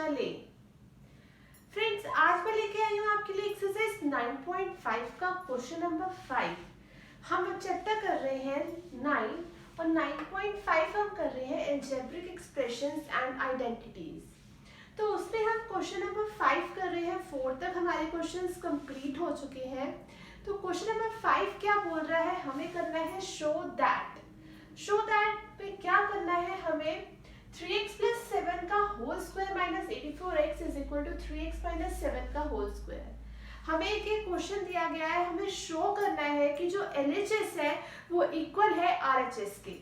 चले। फ्रेंड्स, आज मैं लेके आई हूँ आपके लिए एक्सरसाइज 9.5 का क्वेश्चन नंबर 5। हम चर्चा कर रहे हैं 9 और 9.5 हम कर रहे हैं अलजेब्रिक एक्सप्रेशंस एंड आइडेंटिटीज। तो उसमें हम क्वेश्चन नंबर 5 कर रहे हैं। 4 तक हमारे क्वेश्चंस कंप्लीट हो चुके हैं। तो क्वेश्चन नंबर 5 क्या बोल रहा है, हमें करना है शो दैट। शो दैट पे क्या करना है, हमें 3x plus 7 का whole square minus 84x is equal to 3x minus 7 का होल स्क्वायर। हमें एक क्वेश्चन दिया गया है, हमें शो करना है कि जो LHS है वो इक्वल है RHS के।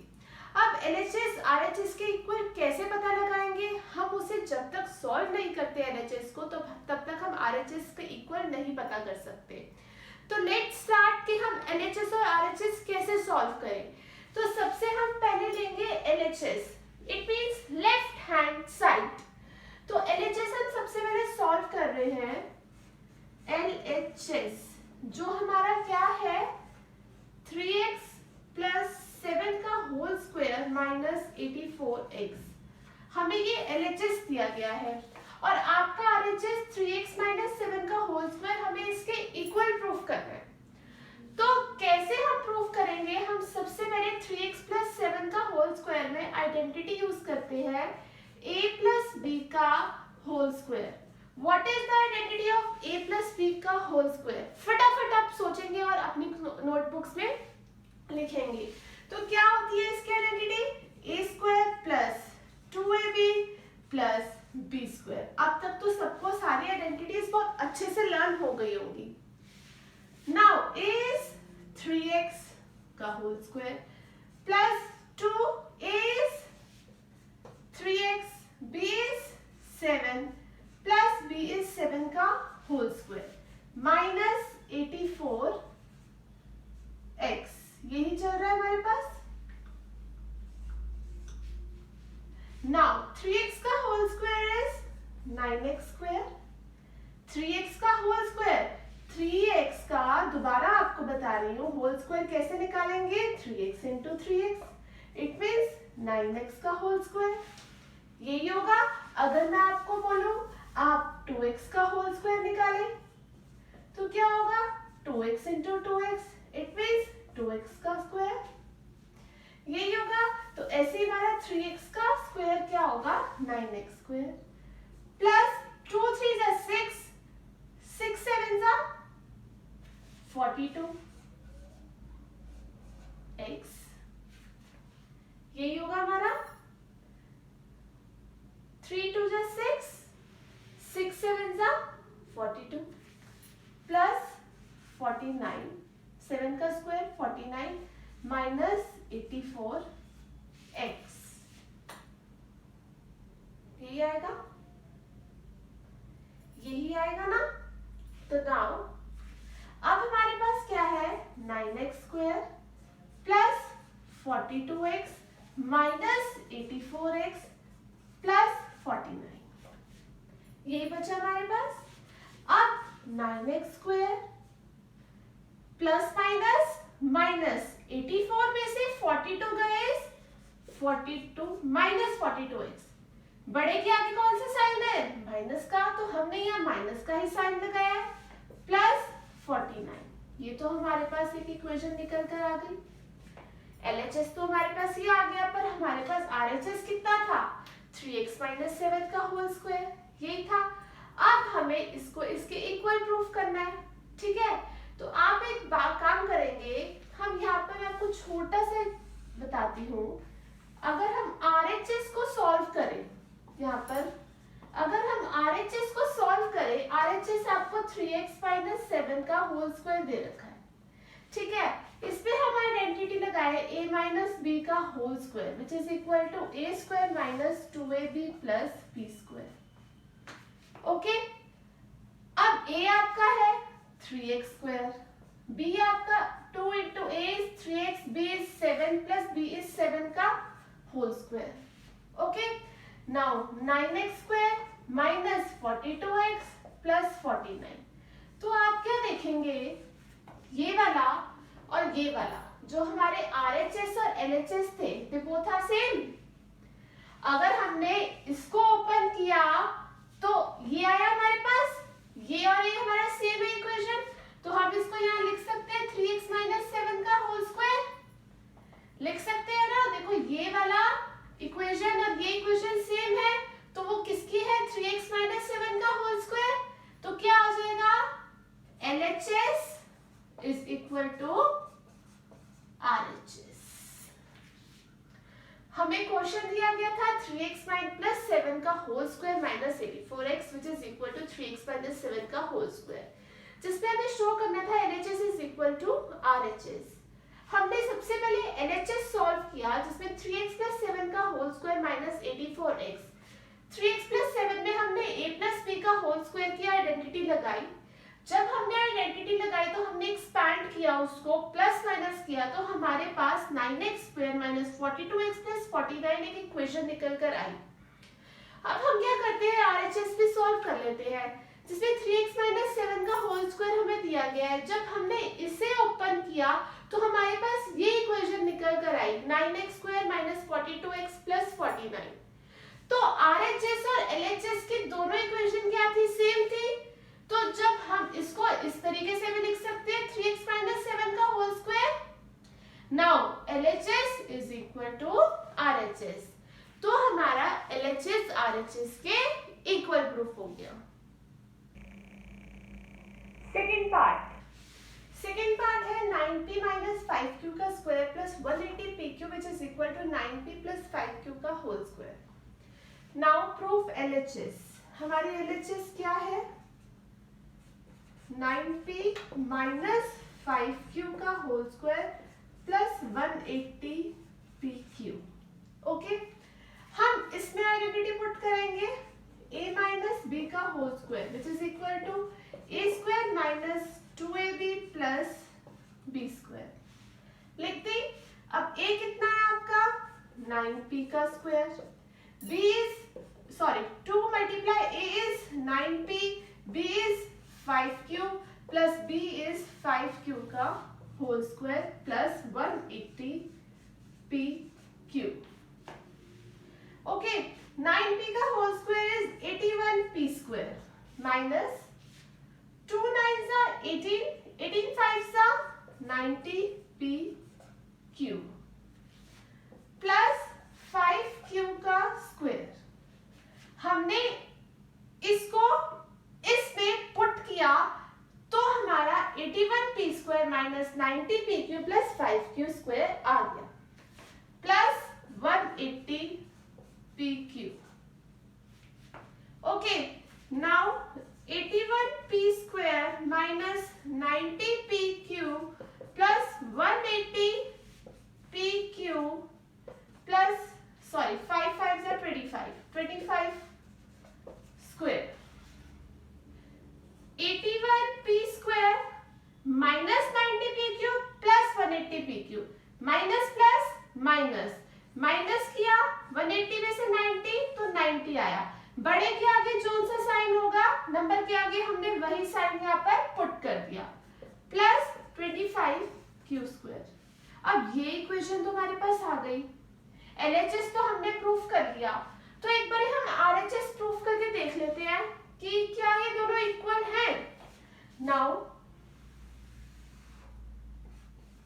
अब LHS RHS के इक्वल कैसे पता लगाएंगे, हम उसे जब तक सॉल्व नहीं करते LHS को तो तब तक हम RHS के इक्वल नहीं पता कर सकते। तो लेट्स स्टार्ट कि हम LHS और RHS कैसे सॉल्व करें। तो सबसे हम पहले लेंगे LHS, it means left hand side. तो LHS हम सबसे पहले सॉल्व कर रहे हैं। LHS जो हमारा क्या है, 3x प्लस 7 का होल स्क्वायर माइनस 84x। हमें ये LHS दिया गया है और आपका RHS 3x माइनस 7 का होल स्क्वायर, हमें इसके इक्वल प्रूफ करना है। तो कैसे हम प्रूव करेंगे, हम सबसे पहले 3x प्लस 7 का होल स्क्वायर में आइडेंटिटी यूज करते हैं a प्लस b का whole square. What is the identity of a plus b का होल स्क्वायर, फटाफट आप सोचेंगे और अपनी नोटबुक्स में लिखेंगे। तो क्या होती है इसकी identity, a square plus 2ab plus b square. अब तक तो सबको सारी आइडेंटिटीज बहुत अच्छे से लर्न हो गई होंगी। Now a is 3x का whole square plus 2a is 3x, b is 7 plus b is 7 का होल स्क्वायर माइनस 84x। यही चल रहा है हमारे पास। Now 3x का whole square is 9x square, 3x का होल स्क्वायर 3x का, दोबारा आपको बता रही हूँ होल स्क्वायर कैसे निकालेंगे, 3x into 3x, it means 9x का होल स्क्वायर। यही होगा। अगर मैं आपको बोलूं आप 2x का होल स्क्वायर निकालें तो क्या होगा, 2x into 2x, it means 2x का स्क्वायर। यही होगा। तो ऐसे ही हमारा 3x का स्क्वायर क्या होगा, 9x स्क्वायर प्लस 2 3 जा 6, 6 7 जा 42 x। यही होगा हमारा 3 2 जा 6, 6 7 जा 42 प्लस 49, 7 का स्क्वायर 49 माइनस 84x। यही आएगा, यही आएगा ना। तो नाउ अब हमारे पास क्या है, 9x square plus 42x minus 84x plus 49, यही बचा हमारे पास। अब 9x square plus minus minus 84 में से 42 गए, 42 माइनस 42x, बड़े के आगे कौन सा साइन है, माइनस का, तो हमने यहाँ माइनस का ही साइन लगाया प्लस 49। ये तो हमारे पास एक इक्वेशन निकल कर आ गई। LHS तो हमारे पास ये आ गया, पर हमारे पास RHS कितना था, 3x माइनस 7 का होल स्क्वायर, यही था। अब हमें इसको इसके इक्वल प्रूफ करना है, ठीक है। तो आप एक काम करेंगे, हम यहाँ पर मैं आपको छोटा सा बताती हूँ। अगर हम RHS को सॉल्व करें, यहाँ पर अगर हम RHS को सॉल्व करें, RHS आपको 3x माइनस 7 का होल स्क्वायर दे रखा है, ठीक है। इसमें हम आइडेंटिटी लगाए a माइनस b का whole square which is equal to a square minus 2ab plus b square. Okay, अब a आपका है 3x स्क्वायर, b आपका 2 into a is 3x, b is 7 plus b is 7 का whole square. Okay, now 9x square minus 42x plus 49। तो आप क्या देखेंगे, ये वाला और ये वाला जो हमारे RHS और LHS थे, they both are same। अगर हमने इसको ओपन किया 3x minus 7 का whole square minus 84x which is equal to 3x minus 7 का होल स्क्वायर, जिसमें हमें शो करना था LHS is equal to RHS। हमने सबसे पहले LHS सॉल्व किया जिसमें 3x plus 7 का whole square minus 84x, 3x plus 7 में हमने a plus b का होल स्क्वायर की आइडेंटिटी लगाई। जब हमने आइडेंटिटी लगाई तो हमने एक्सपैंड किया, उसको प्लस माइनस किया, तो हमारे पास 9x square minus 42x plus 49 एक इक्वेशन निकल कर आई। अब हम क्या करते हैं, RHS भी सॉल्व कर लेते हैं, जिसमें 3x माइनस 7 का होल स्क्वायर हमें दिया गया है। जब हमने इसे ओपन किया तो हमारे पास ये इक्वेशन निकल कर आई 9x square minus 42x plus 49। तो RHS और LHS की दोनों इक्वेशन क्या थी, सेम थी। तो जब हम इसको इस तरीके से भी लिख सकते हैं 3x माइनस 7 का whole square. Now LHS is equal to RHS, तो हमारा LHS RHS के इक्वल प्रूफ हो गया। सेकेंड पार्ट है 9p माइनस 5q का square plus 180pq which is equal to 9p plus 5q का whole square. Now proof LHS। हमारी LHS क्या है, 9p माइनस 5q का whole square plus 180pq। Okay, हम इसमें आइडेंटिटी पुट करेंगे a माइनस b का whole square which is equal to a square minus 2ab plus b square. लिख दी। अब a कितना है आपका 9p का square, b is 2 multiply a is 9p, b is 5q plus b is 5q का whole square plus 180pq। Okay, 9p का whole square is 81p square minus 2 9s are 18, 18 5s are 90pq plus 5q का square. हमने इसको इसमें put किया तो हमारा 81p square minus 90pq plus 5q square आ गया plus 180pq। Okay, now 81p square minus 90pq plus 180pq plus 5 5s are 25 square. 81p square minus 90pq plus 180pq, minus plus minus, minus किया 180 में से 90 तो 90 आया। बड़े के आगे जो सा साइन होगा नंबर के आगे हमने वही साइन यहाँ पर पुट कर दिया प्लस 25q स्क्वायर। अब ये इक्वेशन तो हमारे पास आ गई। LHS तो हमने प्रूफ कर लिया, तो एक बार हम RHS प्रूफ करके देख लेते हैं कि क्या ये दोनों इक्वल हैं। Now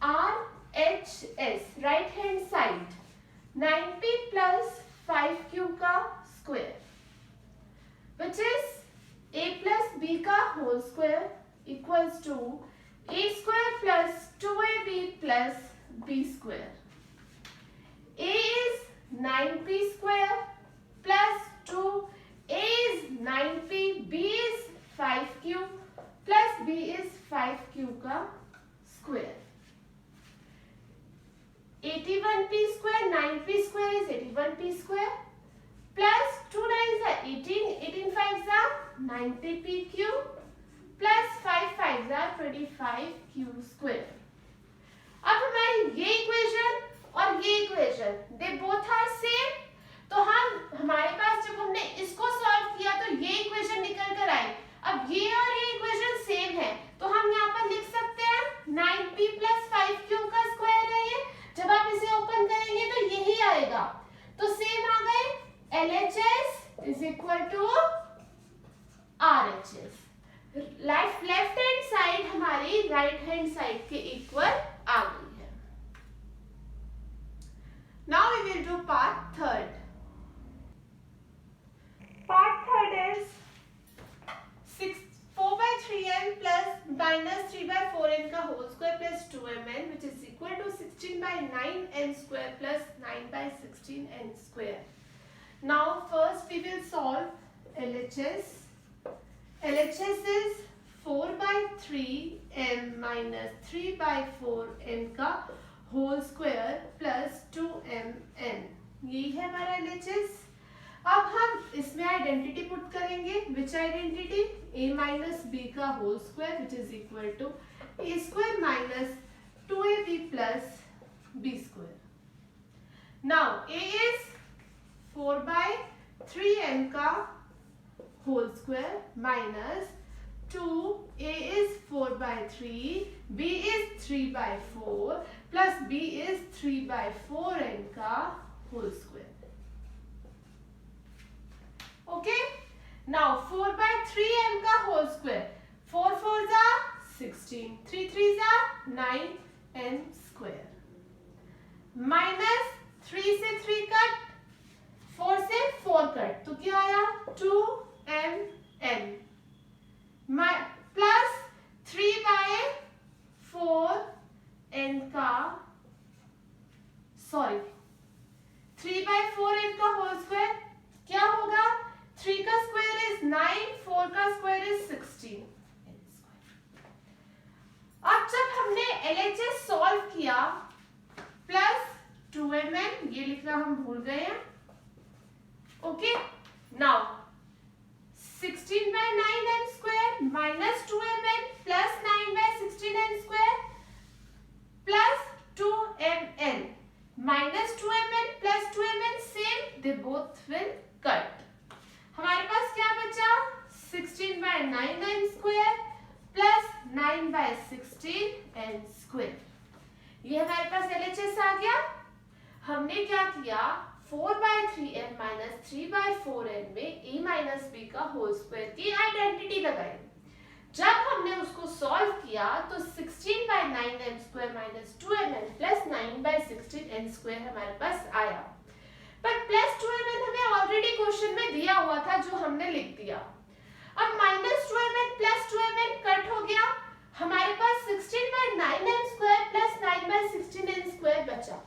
RHS right hand side 9p plus 5q का square which is a plus b का whole square equals to a square plus 2ab plus b square. A is 9p square plus 2, a is 9p, b is 5q plus b is 5q का square. 81p square, 9p square is 81p square plus 2 9s are 18, 18 5s are 90pq plus 5 5s are 25q square. अब हमारी ये equation और ये equation they both are same, तो हमारे पास जब हमने इसको सॉल्व किया तो ये इक्वेशन निकल कर आई। अब ये और ये इक्वेशन सेम है तो हम यहाँ पर लिख सकते हैं 9p plus 5q का स्क्वायर है ये। जब आप इसे ओपन करेंगे तो यही आएगा, तो सेम आ गए। LHS is equal to RHS। Left hand side हमारी राइट हैंड साइड के इक्वल आ गई है। Now we will do part third. Part third is 4/3n plus minus 3/4n का whole square plus 2mn which is equal to 16/9n square plus 9/16n square। Now first we will solve LHS. LHS is 4 by 3 m minus 3 by 4 n का whole square plus 2mn, यही है हमारा LHS. अब हम इसमें identity put करेंगे. Which identity? a minus B का whole square which is equal to a square minus 2ab plus b square. Now a is 4 by 3n का whole square minus 2a is 4 by 3, b is 3 by 4 plus b is 3 by 4n का whole square. Okay? Now 4 by 3m का whole square, 4 4s are 16, 3 3s are 9n square minus 3 से 3 cut, 4 से 4 cut, तो क्या आया 2mn plus 3 by 4 n का, sorry 3 by 4 n का whole square क्या होगा? 3 का स्क्वायर इज 9, 4 का स्क्वायर इज 16. अब जब हमने LHS सॉल्व किया प्लस 2mn, ये लिखना हम भूल गए हैं. Okay, now 16 by 9n square minus 2mn plus 9 by 16n square plus 2mn minus 2mn plus 2mn same, they both will cut. हमारे पास क्या बचा? 16 by 9n square plus 9 by 16n square. ये हमारे पास LHS आ गया. हमने क्या किया? 4 by 3n minus 3 by 4n में a माइनस b का होल स्क्वायर की आइडेंटिटी लगाई. जब हमने उसको सॉल्व किया तो 16 by 9n square minus 2mn plus 9 by 16n square हमारे पास आया. पर प्लस 2mn हमें ऑलरेडी क्वेश्चन में दिया हुआ था जो हमने लिख दिया. अब minus 2mn plus 2mn cut हो गया. हमारे पास 16 by 9n square plus 9 by 16n square बचा.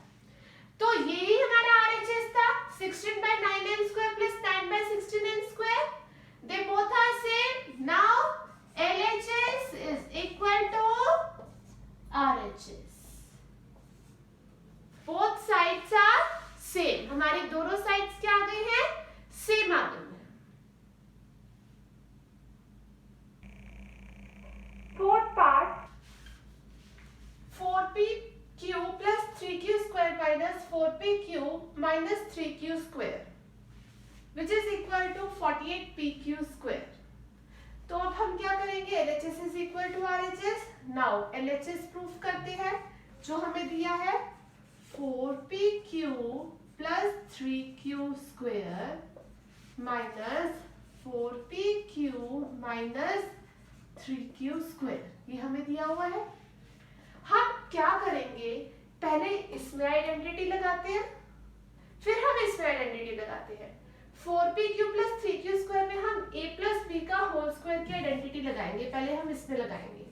तो यही हमारा RHS था. 16 by 9n square plus 9 by 16n square. They both are same. Now LHS is equal to RHS. Both sides are same. हमारी दोनों sides क्या आ गई हैं? Same आ गई हैं. Fourth part, 4pq plus 3q square minus 4pq minus 3q square which is equal to 48pq square. तो अब हम क्या करेंगे? LHS is equal to RHS. Now LHS proof करते हैं. जो हमें दिया है 4pq plus 3q square minus 4pq minus 3q square, ये हमें दिया हुआ है. हम क्या करेंगे? पहले इसमें आइडेंटिटी लगाते हैं, फिर हम इसमें आइडेंटिटी लगाते हैं. 4pq plus 3q स्क्वायर में हम a plus b का होल स्क्वायर की आइडेंटिटी लगाएंगे. पहले हम इसमें लगाएंगे,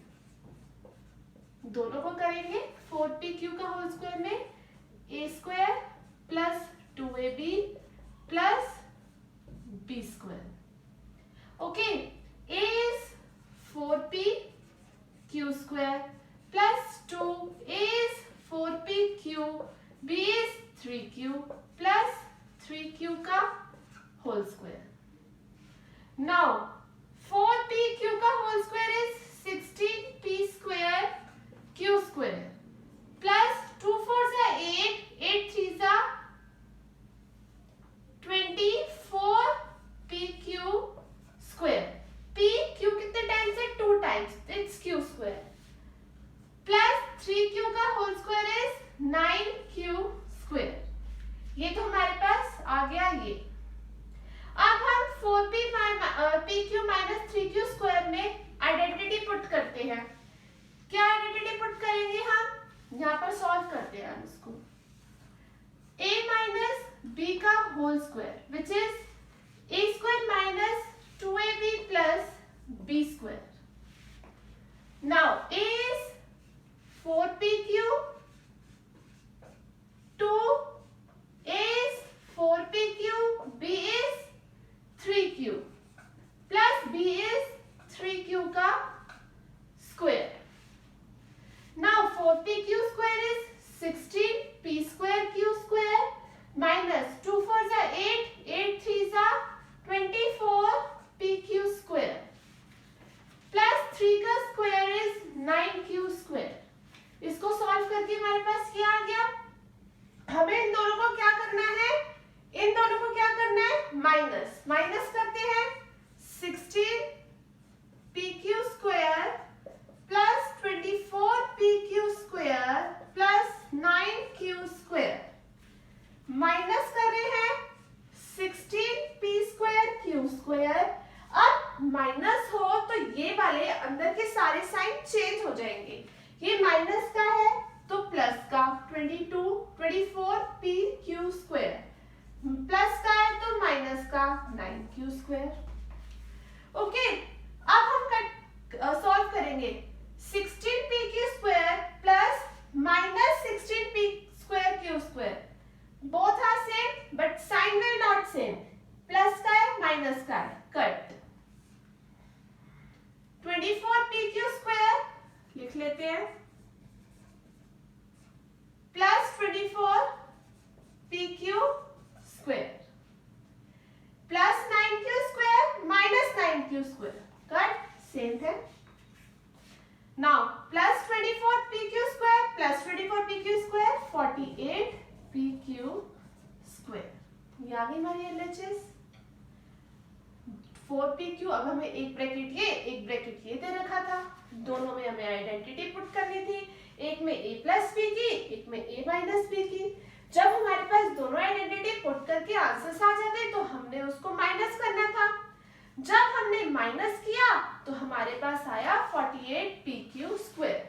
दोनों को करेंगे. 4pq का होल स्क्वायर में a square plus 2ab plus b square. Okay, a is 4pq square plus 2, a is 4pq, b is 3q plus 3q का whole square. Now 4pq का whole square is 16p square q square plus 2 4s are 8, 8 3s are 24pq square. p q कितने times है? 2 times, it's q square plus 3q का whole square is 9q square. ये तो हमारे पास आ गया ये. अब हम 4pq माइनस 3q स्क्वायर में आइडेंटिटी पुट करते हैं. क्या आइडेंटिटी पुट करेंगे हम? यहाँ पर सॉल्व करते हैं हम इसको. a माइनस b का whole square which is a square minus 2ab plus b square. Now a is 4pq, 2 is 4pq, b करके हमारे पास ये आ गया। हमें इन दोनों को क्या करना है, इन दोनों को क्या करना है, माइनस। माइनस करते हैं 16 pq square plus 24 pq square plus 9q square. Minus कर रहे हैं 16 p स्क्वायर q स्क्वायर। अब माइनस हो तो ये वाले अंदर के सारे साइन चेंज हो जाएंगे। ये माइनस का है तो प्लस का 24 p q स्क्वायर, प्लस का है तो माइनस का 9q स्क्वायर। ओके, अब हम सॉल्व करेंगे 16 p q square plus minus 16 p square q square. Both are same but sign will not same. Plus का है माइनस का है, कट। 24 pq स्क्वायर लिख लेते हैं plus 24 pq square plus 9q square minus 9q square, cut, same है। Now plus 24 pq square plus 24 pq square 48 pq square. ये आ गई हमारी LHS। 4pq, अब हमें एक ब्रैकेट ये दे रखा था, दोनों में हमें आइडेंटिटी पुट करनी थी, एक में a प्लस b की, एक में a माइनस b की। जब हमारे पास दोनों आइडेंटिटी पुट करके आंसर्स आ जाते तो हमने उसको माइनस करना था। जब हमने माइनस किया तो हमारे पास आया 48 pq स्क्वायर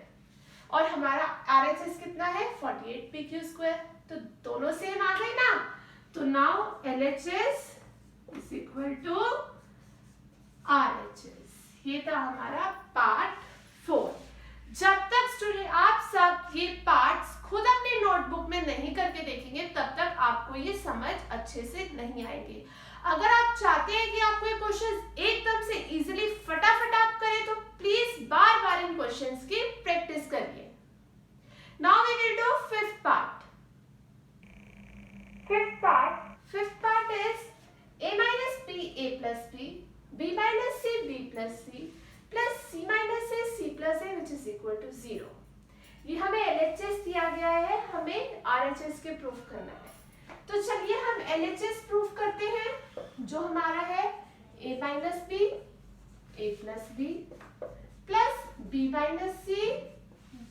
और हमारा RHS कितना है 48 pq स्क्वायर, तो दोनों सेम आ गए ना। तो now LHS is equal to RHS। ये था हमारा पार्ट 4। जब तक स्टूडेंट आप सब ये पार्ट्स खुद अपने नोटबुक में नहीं करके देखेंगे तब तक आपको ये समझ अच्छे से नहीं आएगी। अगर आप चाहते हैं कि आपको ये क्वेश्चंस एकदम से इजीली फटाफट आप करें तो प्लीज बार बार इन क्वेश्चंस की प्रैक्टिस करिए। Now we will do fifth part. Fifth part is a minus b a plus b, b minus c b plus c plus c minus a c plus a which is equal to 0। ये हमें LHS दिया गया है, हमें RHS के proof करना है। तो चलिए हम LHS प्रूफ करते हैं, जो हमारा है a minus b a plus b plus b minus c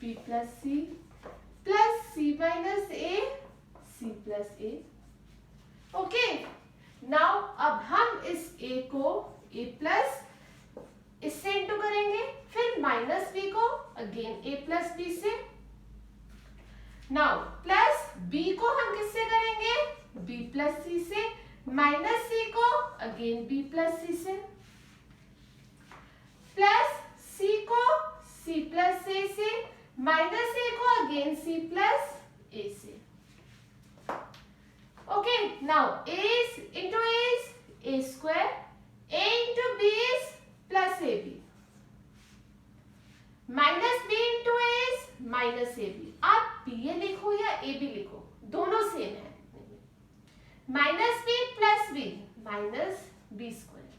b plus c plus c minus a c plus a। Okay, now अब हम इस a को a प्लस इससे इंटू करेंगे, फिर माइनस b को अगेन a प्लस b से। Now plus b को हम किससे करेंगे b प्लस c से, माइनस c को अगेन b प्लस c से, प्लस c को c प्लस a से, माइनस a को अगेन c प्लस a से। Okay, now a is into a is a square, a into b is plus ab, minus b into a is minus ab। आप b लिखो या ab लिखो, दोनों same है। Minus b plus b minus b square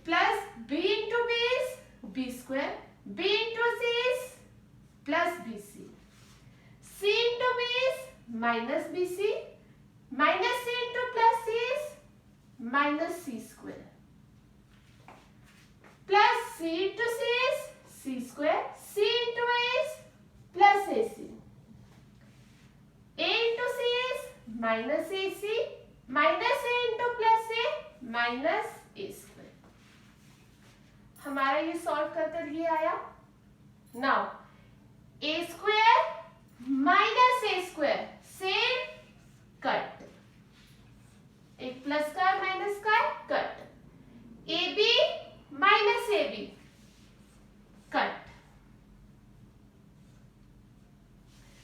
plus b into b is b square, b into c is plus bc, c into b is minus bc, minus c into plus c is minus c square, plus c into c is c square, c into a is plus ac, a into c is minus ac, minus a into plus a minus a square। हमारा ये solve कर ये आया। Now a square minus a square same, cut, एक plus का minus का cut, A B minus A B cut,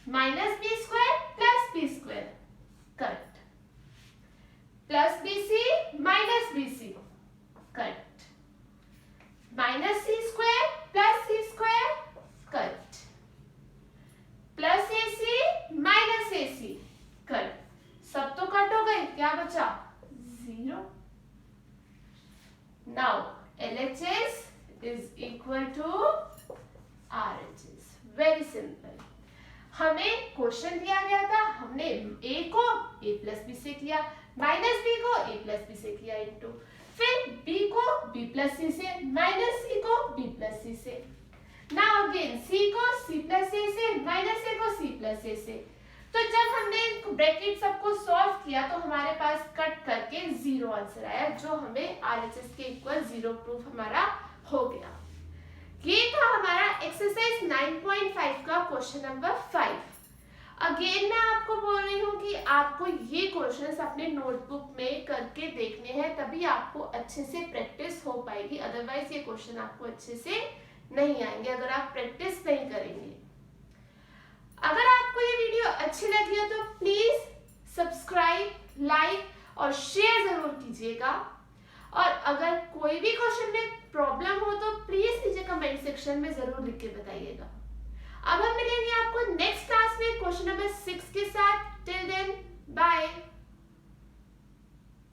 minus B square plus B square cut, plus B C minus B C cut, minus C square plus C square cut, plus A C minus A C cut. सब तो cut हो गए, क्या बचा 0। नाउ LHS is equal to RHS, very simple. हमें question दिया गया था, हमने a को a प्लस बी से किया, माइनस b को a प्लस बी से किया इनटू, फिर b को b प्लस सी से, माइनस c को b प्लस सी से, नाउ अगेन c को c प्लस a से, माइनस a को c प्लस a से। तो जब हमने ब्रैकेट सबको सॉल्व किया तो हमारे पास कट करके 0 आंसर आया, जो हमें RHS के इक्वल 0 प्रूफ हमारा हो गया। ये था हमारा एक्सरसाइज 9.5 का क्वेश्चन नंबर 5। अगेन मैं आपको बोल रही हूँ कि आपको ये क्वेश्चंस अपने नोटबुक में करके देखने हैं, तभी आपको अच्छे से प्रैक्टिस हो पाएगी, अदरवाइज ये क्वेश्चन आपको अच्छे से नहीं आएंगे अगर आप प्रैक्टिस नहीं करेंगे। अगर आपको ये वीडियो अच्छी लगी है तो प्लीज सब्सक्राइब, लाइक और शेयर जरूर कीजिएगा, और अगर कोई भी क्वेश्चन में प्रॉब्लम हो तो प्लीज नीचे कमेंट सेक्शन में जरूर लिख के बताइएगा। अब हम मिलेंगे आपको नेक्स्ट क्लास में क्वेश्चन नंबर 6 के साथ।